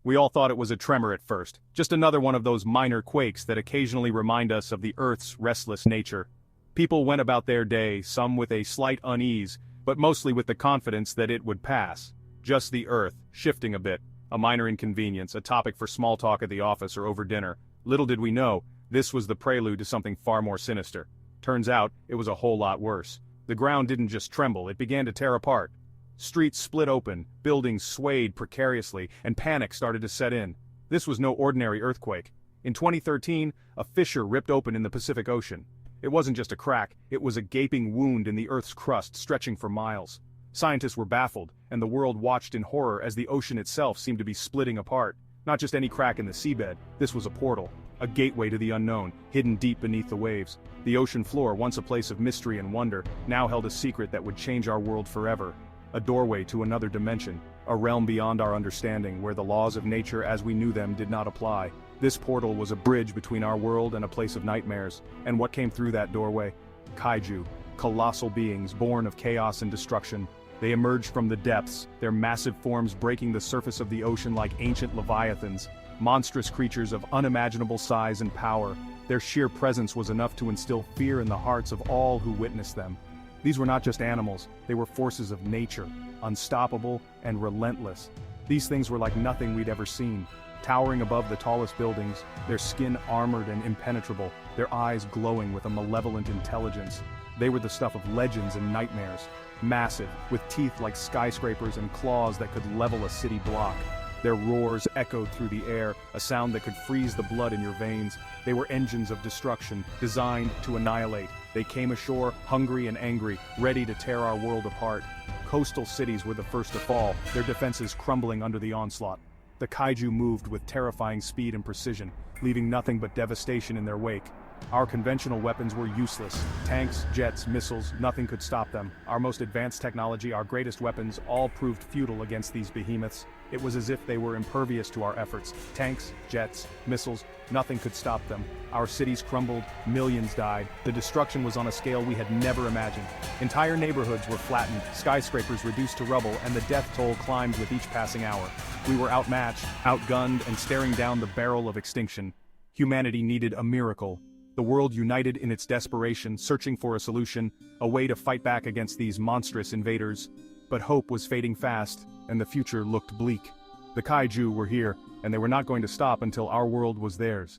We all thought it was a tremor at first, just another one of those minor quakes that occasionally remind us of the Earth's restless nature. People went about their day, some with a slight unease, but mostly with the confidence that it would pass. Just the Earth, shifting a bit, a minor inconvenience, a topic for small talk at the office or over dinner. Little did we know, this was the prelude to something far more sinister. Turns out, it was a whole lot worse. The ground didn't just tremble, it began to tear apart. Streets split open, buildings swayed precariously, and panic started to set in. This was no ordinary earthquake. In 2013, a fissure ripped open in the Pacific Ocean. It wasn't just a crack, it was a gaping wound in the Earth's crust stretching for miles. Scientists were baffled, and the world watched in horror as the ocean itself seemed to be splitting apart. Not just any crack in the seabed, this was a portal. A gateway to the unknown, hidden deep beneath the waves. The ocean floor, once a place of mystery and wonder, now held a secret that would change our world forever. A doorway to another dimension, a realm beyond our understanding where the laws of nature as we knew them did not apply. This portal was a bridge between our world and a place of nightmares. And what came through that doorway? Kaiju, colossal beings born of chaos and destruction. They emerged from the depths, their massive forms breaking the surface of the ocean like ancient leviathans. Monstrous creatures of unimaginable size and power. Their sheer presence was enough to instill fear in the hearts of all who witnessed them. These were not just animals, they were forces of nature, unstoppable and relentless. These things were like nothing we'd ever seen. Towering above the tallest buildings, their skin armored and impenetrable, their eyes glowing with a malevolent intelligence. They were the stuff of legends and nightmares. Massive, with teeth like skyscrapers and claws that could level a city block. Their roars echoed through the air, a sound that could freeze the blood in your veins. They were engines of destruction, designed to annihilate. They came ashore, hungry and angry, ready to tear our world apart. Coastal cities were the first to fall, their defenses crumbling under the onslaught. The Kaiju moved with terrifying speed and precision, leaving nothing but devastation in their wake. Our conventional weapons were useless. Tanks, jets, missiles, nothing could stop them. Our most advanced technology, our greatest weapons, all proved futile against these behemoths. It was as if they were impervious to our efforts. Tanks, jets, missiles, nothing could stop them. Our cities crumbled, millions died. The destruction was on a scale we had never imagined. Entire neighborhoods were flattened, skyscrapers reduced to rubble, and the death toll climbed with each passing hour. We were outmatched, outgunned, and staring down the barrel of extinction. Humanity needed a miracle. The world united in its desperation, searching for a solution, a way to fight back against these monstrous invaders. But hope was fading fast, and the future looked bleak. The Kaiju were here, and they were not going to stop until our world was theirs.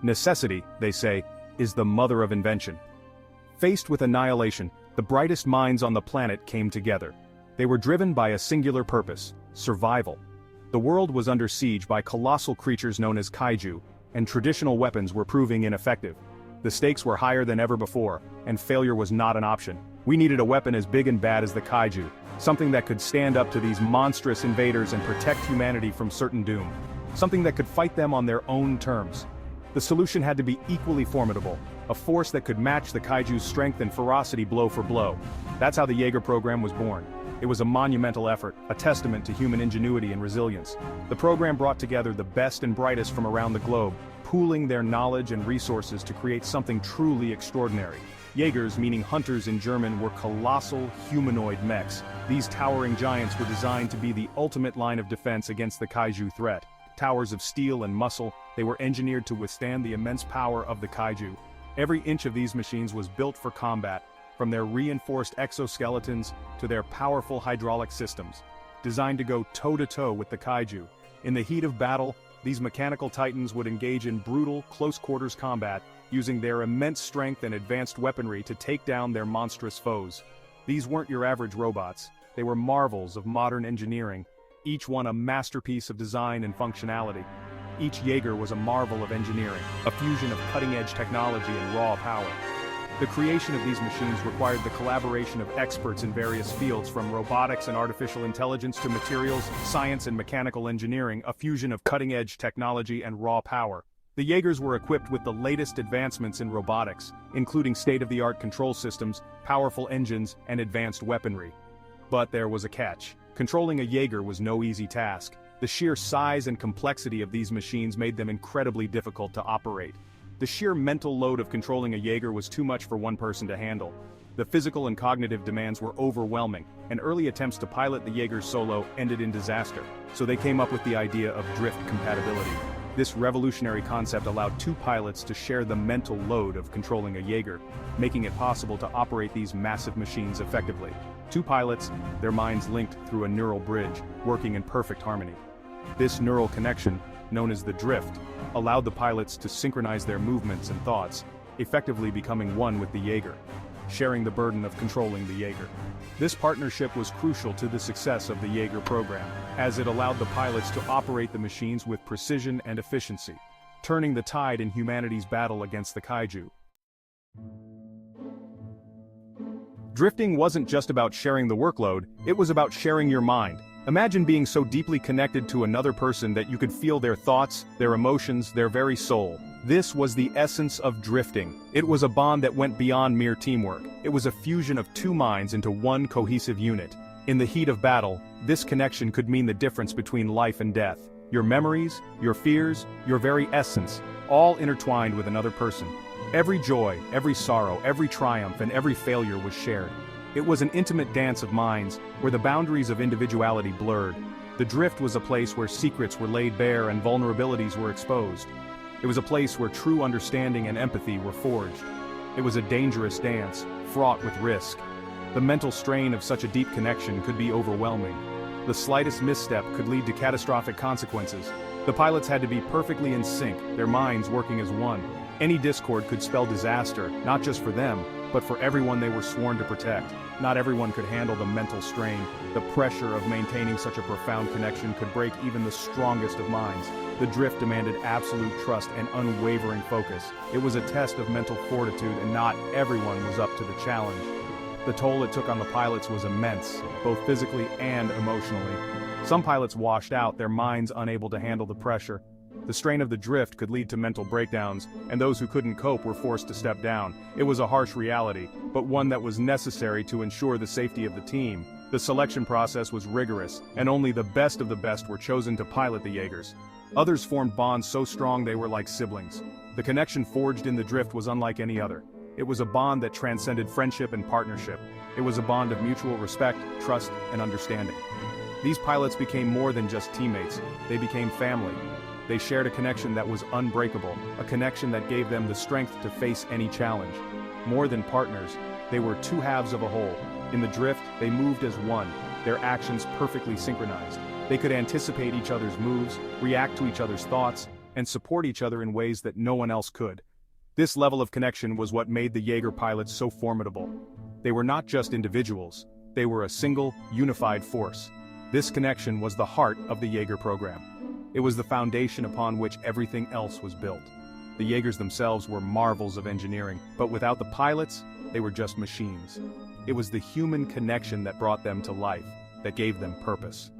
Necessity, they say, is the mother of invention. Faced with annihilation, the brightest minds on the planet came together. They were driven by a singular purpose: survival. The world was under siege by colossal creatures known as Kaiju, and traditional weapons were proving ineffective. The stakes were higher than ever before, and failure was not an option. We needed a weapon as big and bad as the Kaiju, something that could stand up to these monstrous invaders and protect humanity from certain doom. Something that could fight them on their own terms. The solution had to be equally formidable, a force that could match the Kaiju's strength and ferocity blow for blow. That's how the Jaeger program was born. It was a monumental effort, a testament to human ingenuity and resilience. The program brought together the best and brightest from around the globe, pooling their knowledge and resources to create something truly extraordinary. Jaegers, meaning hunters in German, were colossal humanoid mechs. These towering giants were designed to be the ultimate line of defense against the Kaiju threat. Towers of steel and muscle, they were engineered to withstand the immense power of the Kaiju. Every inch of these machines was built for combat, from their reinforced exoskeletons to their powerful hydraulic systems, designed to go toe-to-toe with the Kaiju. In the heat of battle, these mechanical titans would engage in brutal, close-quarters combat, using their immense strength and advanced weaponry to take down their monstrous foes. These weren't your average robots, they were marvels of modern engineering, each one a masterpiece of design and functionality. Each Jaeger was a marvel of engineering, a fusion of cutting-edge technology and raw power. The creation of these machines required the collaboration of experts in various fields, from robotics and artificial intelligence to materials, science and mechanical engineering, a fusion of cutting-edge technology and raw power. The Jaegers were equipped with the latest advancements in robotics, including state-of-the-art control systems, powerful engines, and advanced weaponry. But there was a catch. Controlling a Jaeger was no easy task. The sheer size and complexity of these machines made them incredibly difficult to operate. The sheer mental load of controlling a Jaeger was too much for one person to handle. The physical and cognitive demands were overwhelming, and early attempts to pilot the Jaegers solo ended in disaster, so they came up with the idea of drift compatibility. This revolutionary concept allowed two pilots to share the mental load of controlling a Jaeger, making it possible to operate these massive machines effectively. Two pilots, their minds linked through a neural bridge, working in perfect harmony. This neural connection, known as the drift, allowed the pilots to synchronize their movements and thoughts, effectively becoming one with the Jaeger, sharing the burden of controlling the Jaeger. This partnership was crucial to the success of the Jaeger program, as it allowed the pilots to operate the machines with precision and efficiency, turning the tide in humanity's battle against the Kaiju. Drifting wasn't just about sharing the workload, it was about sharing your mind. Imagine being so deeply connected to another person that you could feel their thoughts, their emotions, their very soul. This was the essence of drifting. It was a bond that went beyond mere teamwork. It was a fusion of two minds into one cohesive unit. In the heat of battle, this connection could mean the difference between life and death. Your memories, your fears, your very essence, all intertwined with another person. Every joy, every sorrow, every triumph, and every failure was shared. It was an intimate dance of minds, where the boundaries of individuality blurred. The drift was a place where secrets were laid bare and vulnerabilities were exposed. It was a place where true understanding and empathy were forged. It was a dangerous dance, fraught with risk. The mental strain of such a deep connection could be overwhelming. The slightest misstep could lead to catastrophic consequences. The pilots had to be perfectly in sync, their minds working as one. Any discord could spell disaster, not just for them, but for everyone they were sworn to protect. Not everyone could handle the mental strain. The pressure of maintaining such a profound connection could break even the strongest of minds. The drift demanded absolute trust and unwavering focus. It was a test of mental fortitude, and not everyone was up to the challenge. The toll it took on the pilots was immense, both physically and emotionally. Some pilots washed out, their minds unable to handle the pressure. The strain of the drift could lead to mental breakdowns, and those who couldn't cope were forced to step down. It was a harsh reality, but one that was necessary to ensure the safety of the team. The selection process was rigorous, and only the best of the best were chosen to pilot the Jaegers. Others formed bonds so strong they were like siblings. The connection forged in the drift was unlike any other. It was a bond that transcended friendship and partnership. It was a bond of mutual respect, trust, and understanding. These pilots became more than just teammates, they became family. They shared a connection that was unbreakable, a connection that gave them the strength to face any challenge. More than partners, they were two halves of a whole. In the drift, they moved as one, their actions perfectly synchronized. They could anticipate each other's moves, react to each other's thoughts, and support each other in ways that no one else could. This level of connection was what made the Jaeger pilots so formidable. They were not just individuals, they were a single, unified force. This connection was the heart of the Jaeger program. It was the foundation upon which everything else was built. The Jaegers themselves were marvels of engineering, but without the pilots, they were just machines. It was the human connection that brought them to life, that gave them purpose.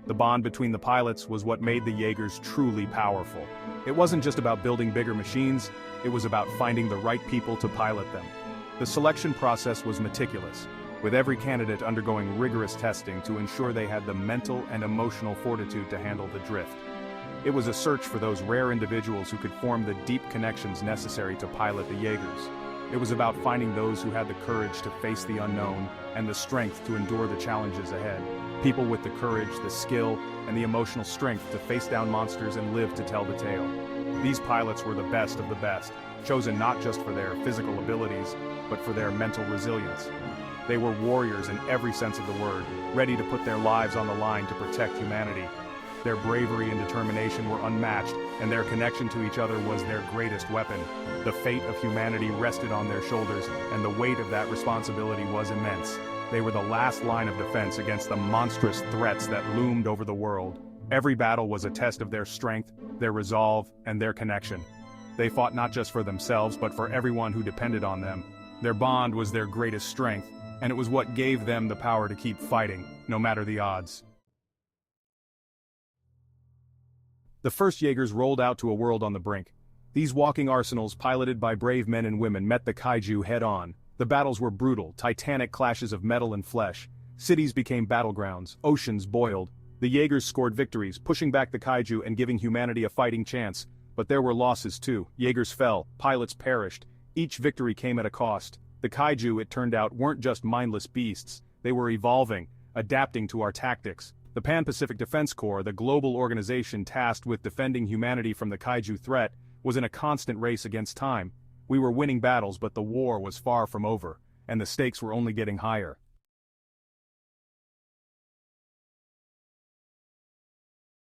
The bond between the pilots was what made the Jaegers truly powerful. It wasn't just about building bigger machines, it was about finding the right people to pilot them. The selection process was meticulous, with every candidate undergoing rigorous testing to ensure they had the mental and emotional fortitude to handle the drift. It was a search for those rare individuals who could form the deep connections necessary to pilot the Jaegers. It was about finding those who had the courage to face the unknown and the strength to endure the challenges ahead. People with the courage, the skill, and the emotional strength to face down monsters and live to tell the tale. These pilots were the best of the best, chosen not just for their physical abilities, but for their mental resilience. They were warriors in every sense of the word, ready to put their lives on the line to protect humanity. Their bravery and determination were unmatched, and their connection to each other was their greatest weapon. The fate of humanity rested on their shoulders, and the weight of that responsibility was immense. They were the last line of defense against the monstrous threats that loomed over the world. Every battle was a test of their strength, their resolve, and their connection. They fought not just for themselves, but for everyone who depended on them. Their bond was their greatest strength, and it was what gave them the power to keep fighting, no matter the odds. The first Jaegers rolled out to a world on the brink. These walking arsenals, piloted by brave men and women, met the Kaiju head-on. The battles were brutal, titanic clashes of metal and flesh. Cities became battlegrounds, oceans boiled. The Jaegers scored victories, pushing back the Kaiju and giving humanity a fighting chance. But there were losses too. Jaegers fell, pilots perished. Each victory came at a cost. The Kaiju, it turned out, weren't just mindless beasts, they were evolving, adapting to our tactics. The Pan-Pacific Defense Corps, the global organization tasked with defending humanity from the Kaiju threat, was in a constant race against time. We were winning battles, but the war was far from over, and the stakes were only getting higher.